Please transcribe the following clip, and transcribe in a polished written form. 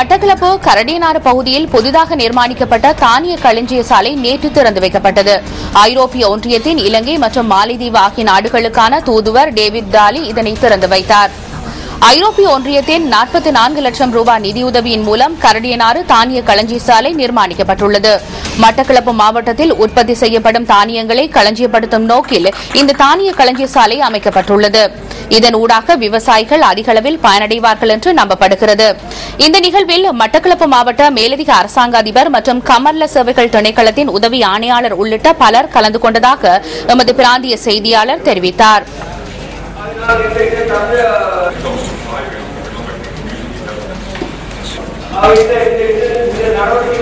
மட்டக்களப்பு கரடியனாறு பகுதியில் புதிதாக நிர்மாணிக்கப்பட்ட தானிய களஞ்சிய சாலை நேற்று திறந்து வைக்கப்பட்டது. ஐரோப்பிய ஒன்றியத்தின் இலங்கை மற்றும் மாலைதீவு ஆகிய நாடுகளுக்கான தூதுவர் டேவிட் டாலி இதனை திறந்து வைத்தார். ஐரோப்பிய ஒன்றியத்தின் 44 லட்சம் ரூபாய் நிதியுதவியின் மூலம் கரடியனாறு தானிய களஞ்சிய சாலை நிர்மாணிக்கப்பட்டுள்ளது. மட்டக்களப்பு மாவட்டத்தில் உற்பத்தி செய்யப்படும் தானியங்களை களஞ்சியப்படுத்தும் நோக்கில் இந்த தானிய களஞ்சிய சாலை அமைக்கப்பட்டுள்ளது. இதன் ஊடாக விவசாயிகள் அதிக அளவில் பயனடைவார்கள் என்று நம்பப்படுகிறது. இந்த நிகழ்வில் மட்டக்களப்பு மாவட்ட மேலதிக அரசாங்க அதிபர் மற்றும் கமர்ல சேவைகள் திணைக்களத்தின் உதவி ஆணையாளர் உள்ளிட்ட பலர் கலந்து கொண்டதாக எமது பிராந்திய செய்தியாளர் தெரிவித்தார். இந்த நடவடிக்கை